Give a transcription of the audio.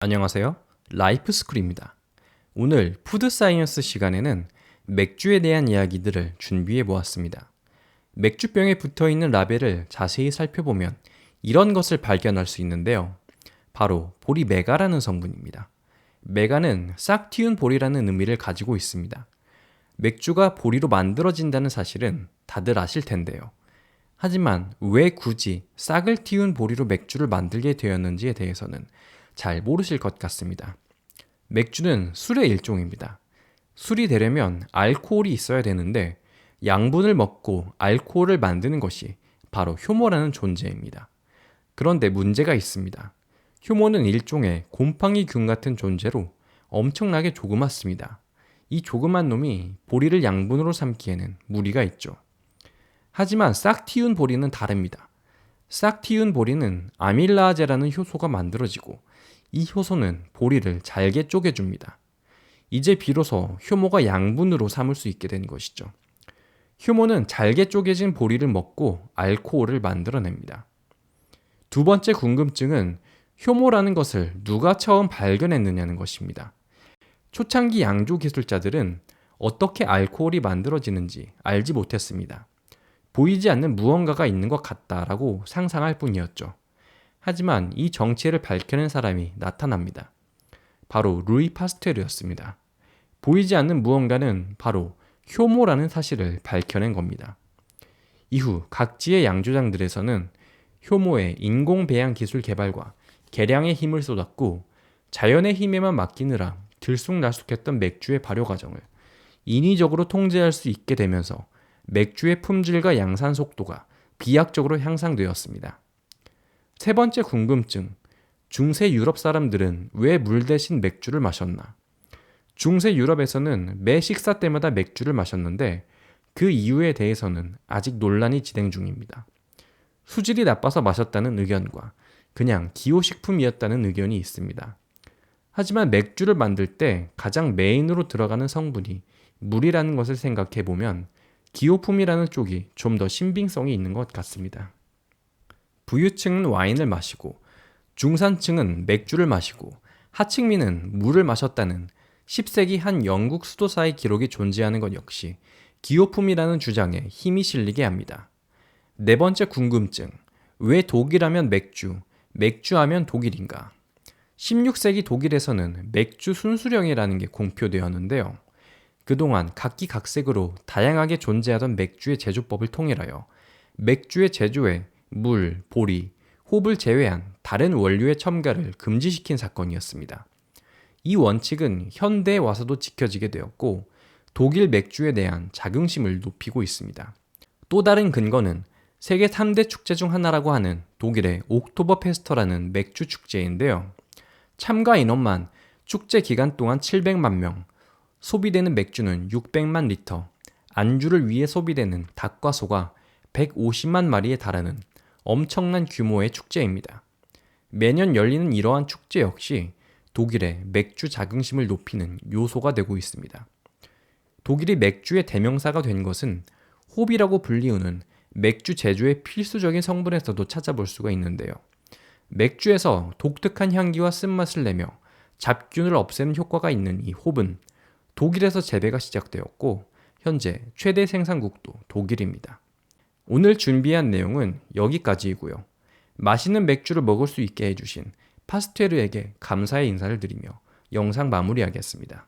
안녕하세요. 라이프스쿨입니다. 오늘 푸드 사이언스 시간에는 맥주에 대한 이야기들을 준비해 보았습니다. 맥주병에 붙어 있는 라벨을 자세히 살펴보면 이런 것을 발견할 수 있는데요. 바로 보리메가라는 성분입니다. 메가는 싹 틔운 보리라는 의미를 가지고 있습니다. 맥주가 보리로 만들어진다는 사실은 다들 아실 텐데요. 하지만 왜 굳이 싹을 틔운 보리로 맥주를 만들게 되었는지에 대해서는 잘 모르실 것 같습니다. 맥주는 술의 일종입니다. 술이 되려면 알코올이 있어야 되는데 양분을 먹고 알코올을 만드는 것이 바로 효모라는 존재입니다. 그런데 문제가 있습니다. 효모는 일종의 곰팡이균 같은 존재로 엄청나게 조그맣습니다. 이 조그만 놈이 보리를 양분으로 삼기에는 무리가 있죠. 하지만 싹 틔운 보리는 다릅니다. 싹 틔운 보리는 아밀라아제라는 효소가 만들어지고 이 효소는 보리를 잘게 쪼개줍니다. 이제 비로소 효모가 양분으로 삼을 수 있게 된 것이죠. 효모는 잘게 쪼개진 보리를 먹고 알코올을 만들어냅니다. 두 번째 궁금증은 효모라는 것을 누가 처음 발견했느냐는 것입니다. 초창기 양조 기술자들은 어떻게 알코올이 만들어지는지 알지 못했습니다. 보이지 않는 무언가가 있는 것 같다라고 상상할 뿐이었죠. 하지만 이 정체를 밝혀낸 사람이 나타납니다. 바로 루이 파스테르였습니다. 보이지 않는 무언가는 바로 효모라는 사실을 밝혀낸 겁니다. 이후 각지의 양조장들에서는 효모의 인공 배양 기술 개발과 개량의 힘을 쏟았고 자연의 힘에만 맡기느라 들쑥날쑥했던 맥주의 발효 과정을 인위적으로 통제할 수 있게 되면서 맥주의 품질과 양산 속도가 비약적으로 향상되었습니다. 세 번째 궁금증, 중세 유럽 사람들은 왜 물 대신 맥주를 마셨나? 중세 유럽에서는 매 식사 때마다 맥주를 마셨는데 그 이유에 대해서는 아직 논란이 진행 중입니다. 수질이 나빠서 마셨다는 의견과 그냥 기호식품이었다는 의견이 있습니다. 하지만 맥주를 만들 때 가장 메인으로 들어가는 성분이 물이라는 것을 생각해보면 기호품이라는 쪽이 좀 더 신빙성이 있는 것 같습니다. 부유층은 와인을 마시고 중산층은 맥주를 마시고 하층민은 물을 마셨다는 10세기 한 영국 수도사의 기록이 존재하는 것 역시 기호품이라는 주장에 힘이 실리게 합니다. 네 번째 궁금증, 왜 독일하면 맥주, 맥주하면 독일인가? 16세기 독일에서는 맥주 순수령이라는 게 공표되었는데요. 그동안 각기각색으로 다양하게 존재하던 맥주의 제조법을 통일하여 맥주의 제조에 물, 보리, 홉을 제외한 다른 원료의 첨가를 금지시킨 사건이었습니다. 이 원칙은 현대에 와서도 지켜지게 되었고 독일 맥주에 대한 자긍심을 높이고 있습니다. 또 다른 근거는 세계 3대 축제 중 하나라고 하는 독일의 옥토버 페스터라는 맥주 축제인데요. 참가 인원만 축제 기간 동안 700만 명, 소비되는 맥주는 600만 리터, 안주를 위해 소비되는 닭과 소가 150만 마리에 달하는 엄청난 규모의 축제입니다. 매년 열리는 이러한 축제 역시 독일의 맥주 자긍심을 높이는 요소가 되고 있습니다. 독일이 맥주의 대명사가 된 것은 홉이라고 불리우는 맥주 제조의 필수적인 성분에서도 찾아볼 수가 있는데요. 맥주에서 독특한 향기와 쓴맛을 내며 잡균을 없애는 효과가 있는 이 홉은 독일에서 재배가 시작되었고 현재 최대 생산국도 독일입니다. 오늘 준비한 내용은 여기까지이고요. 맛있는 맥주를 먹을 수 있게 해주신 파스테르에게 감사의 인사를 드리며 영상 마무리하겠습니다.